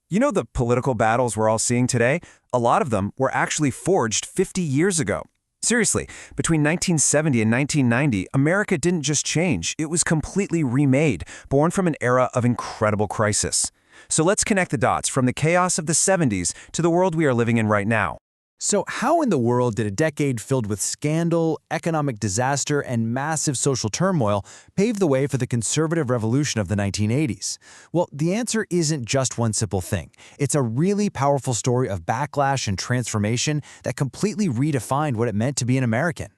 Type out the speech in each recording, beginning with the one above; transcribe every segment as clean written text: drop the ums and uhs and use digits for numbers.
You know the political battles we're all seeing today? A lot of them were actually forged 50 years ago. Seriously, between 1970 and 1990, America didn't just change, it was completely remade, born from an era of incredible crisis. So let's connect the dots from the chaos of the 70s to the world we are living in right now. So how in the world did a decade filled with scandal, economic disaster, and massive social turmoil pave the way for the conservative revolution of the 1980s? Well, the answer isn't just one simple thing. It's a really powerful story of backlash and transformation that completely redefined what it meant to be an American.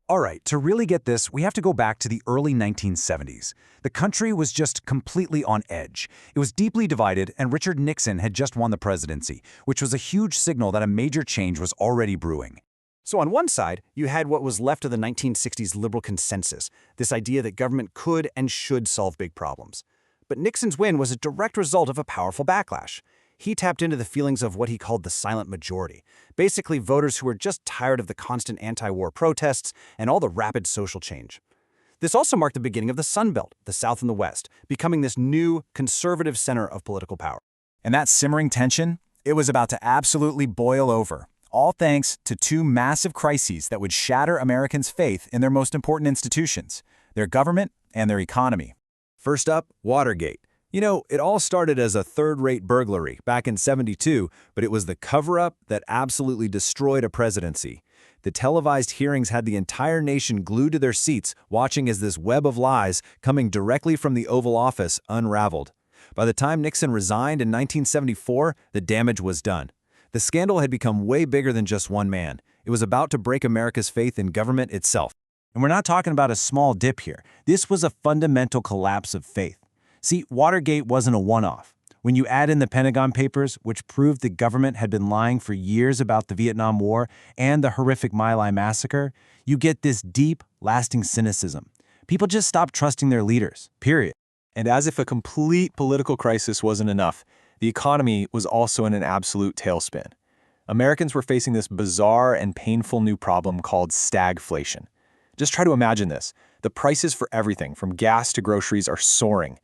All right, to really get this, we have to go back to the early 1970s. The country was just completely on edge. It was deeply divided, and Richard Nixon had just won the presidency, which was a huge signal that a major change was already brewing. So on one side, you had what was left of the 1960s liberal consensus, this idea that government could and should solve big problems. But Nixon's win was a direct result of a powerful backlash. He tapped into the feelings of what he called the silent majority, basically voters who were just tired of the constant anti-war protests and all the rapid social change. This also marked the beginning of the Sun Belt, the South and the West, becoming this new, conservative center of political power. And that simmering tension, it was about to absolutely boil over, all thanks to two massive crises that would shatter Americans' faith in their most important institutions, their government and their economy. First up, Watergate. You know, it all started as a third-rate burglary back in '72, but it was the cover-up that absolutely destroyed a presidency. The televised hearings had the entire nation glued to their seats, watching as this web of lies coming directly from the Oval Office unraveled. By the time Nixon resigned in 1974, the damage was done. The scandal had become way bigger than just one man. It was about to break America's faith in government itself. And we're not talking about a small dip here. This was a fundamental collapse of faith. See, Watergate wasn't a one-off. When you add in the Pentagon Papers, which proved the government had been lying for years about the Vietnam War and the horrific My Lai massacre, you get this deep, lasting cynicism. People just stopped trusting their leaders, period. And as if a complete political crisis wasn't enough, the economy was also in an absolute tailspin. Americans were facing this bizarre and painful new problem called stagflation. Just try to imagine this. The prices for everything, from gas to groceries, are soaring.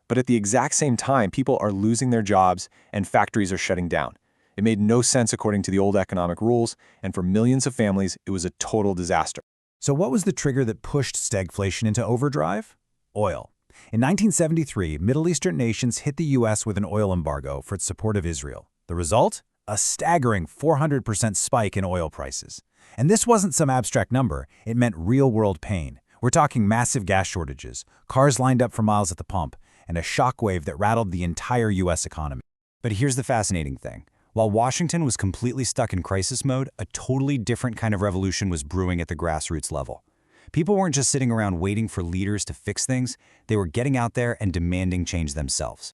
But at the exact same time, people are losing their jobs and factories are shutting down. It made no sense according to the old economic rules, and for millions of families, it was a total disaster. So what was the trigger that pushed stagflation into overdrive? Oil. In 1973, Middle Eastern nations hit the U.S. with an oil embargo for its support of Israel. The result? A staggering 400% spike in oil prices. And this wasn't some abstract number, it meant real-world pain. We're talking massive gas shortages, cars lined up for miles at the pump, and a shockwave that rattled the entire U.S. economy. But here's the fascinating thing. While Washington was completely stuck in crisis mode, a totally different kind of revolution was brewing at the grassroots level. People weren't just sitting around waiting for leaders to fix things, they were getting out there and demanding change themselves.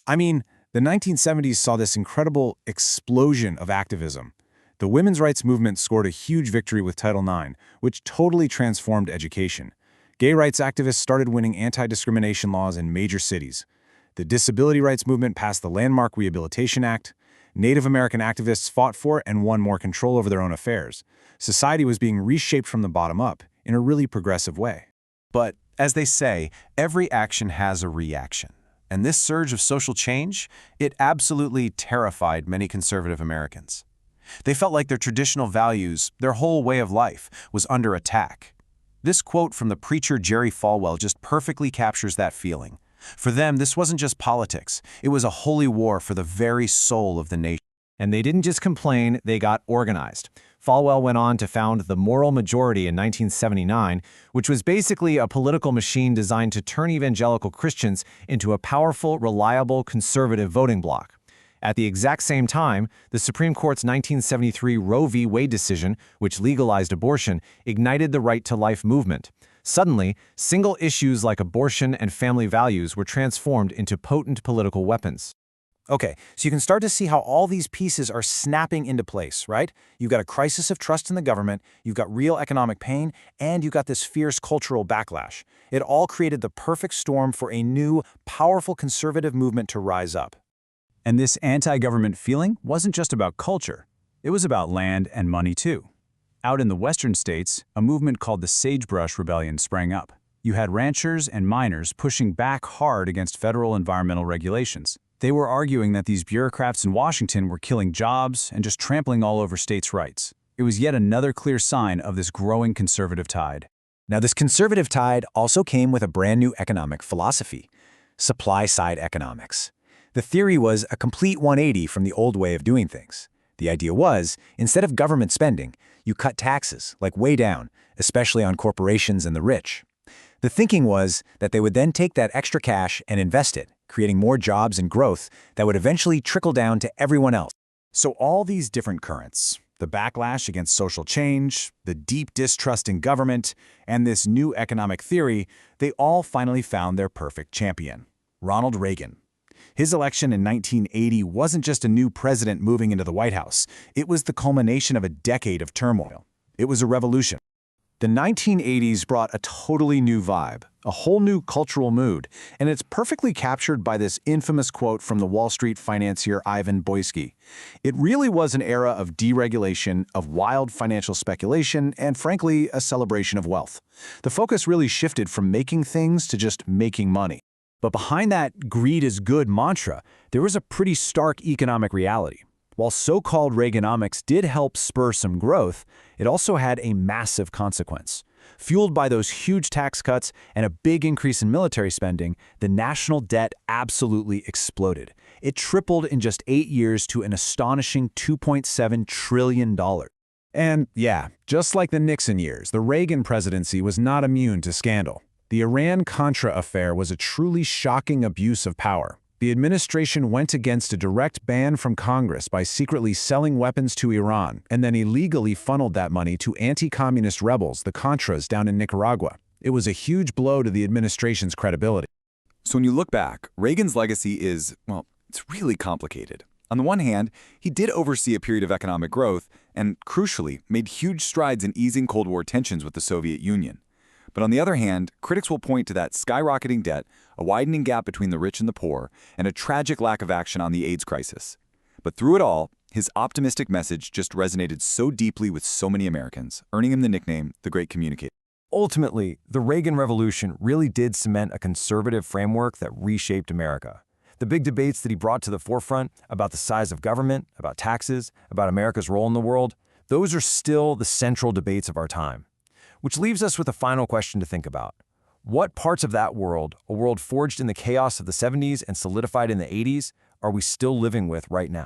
I mean, the 1970s saw this incredible explosion of activism. The women's rights movement scored a huge victory with Title IX, which totally transformed education. Gay rights activists started winning anti-discrimination laws in major cities. The disability rights movement passed the Landmark Rehabilitation Act. Native American activists fought for and won more control over their own affairs. Society was being reshaped from the bottom up in a really progressive way. But, as they say, every action has a reaction. And this surge of social change, it absolutely terrified many conservative Americans. They felt like their traditional values, their whole way of life, was under attack. This quote from the preacher Jerry Falwell just perfectly captures that feeling. For them, this wasn't just politics. It was a holy war for the very soul of the nation. And they didn't just complain, they got organized. Falwell went on to found the Moral Majority in 1979, which was basically a political machine designed to turn evangelical Christians into a powerful, reliable, conservative voting bloc. At the exact same time, the Supreme Court's 1973 Roe v. Wade decision, which legalized abortion, ignited the right-to-life movement. Suddenly, single issues like abortion and family values were transformed into potent political weapons. Okay, so you can start to see how all these pieces are snapping into place, right? You've got a crisis of trust in the government, you've got real economic pain, and you've got this fierce cultural backlash. It all created the perfect storm for a new, powerful conservative movement to rise up. And this anti-government feeling wasn't just about culture. It was about land and money too. Out in the western states, a movement called the Sagebrush Rebellion sprang up. You had ranchers and miners pushing back hard against federal environmental regulations. They were arguing that these bureaucrats in Washington were killing jobs and just trampling all over states' rights. It was yet another clear sign of this growing conservative tide. Now, this conservative tide also came with a brand new economic philosophy: supply-side economics. The theory was a complete 180 from the old way of doing things. The idea was, instead of government spending, you cut taxes, like way down, especially on corporations and the rich. The thinking was that they would then take that extra cash and invest it, creating more jobs and growth that would eventually trickle down to everyone else. So all these different currents, the backlash against social change, the deep distrust in government, and this new economic theory, they all finally found their perfect champion: Ronald Reagan. His election in 1980 wasn't just a new president moving into the White House. It was the culmination of a decade of turmoil. It was a revolution. The 1980s brought a totally new vibe, a whole new cultural mood, and it's perfectly captured by this infamous quote from the Wall Street financier Ivan Boesky. It really was an era of deregulation, of wild financial speculation, and frankly, a celebration of wealth. The focus really shifted from making things to just making money. But behind that greed is good mantra, there was a pretty stark economic reality. While so-called Reaganomics did help spur some growth, it also had a massive consequence. Fueled by those huge tax cuts and a big increase in military spending, the national debt absolutely exploded. It tripled in just 8 years to an astonishing $2.7 trillion. And yeah, just like the Nixon years, the Reagan presidency was not immune to scandal. The Iran-Contra affair was a truly shocking abuse of power. The administration went against a direct ban from Congress by secretly selling weapons to Iran and then illegally funneled that money to anti-communist rebels, the Contras, down in Nicaragua. It was a huge blow to the administration's credibility. So when you look back, Reagan's legacy is, well, it's really complicated. On the one hand, he did oversee a period of economic growth and, crucially, made huge strides in easing Cold War tensions with the Soviet Union. But on the other hand, critics will point to that skyrocketing debt, a widening gap between the rich and the poor, and a tragic lack of action on the AIDS crisis. But through it all, his optimistic message just resonated so deeply with so many Americans, earning him the nickname the Great Communicator. Ultimately, the Reagan Revolution really did cement a conservative framework that reshaped America. The big debates that he brought to the forefront about the size of government, about taxes, about America's role in the world, those are still the central debates of our time. Which leaves us with a final question to think about. What parts of that world, a world forged in the chaos of the 70s and solidified in the 80s, are we still living with right now?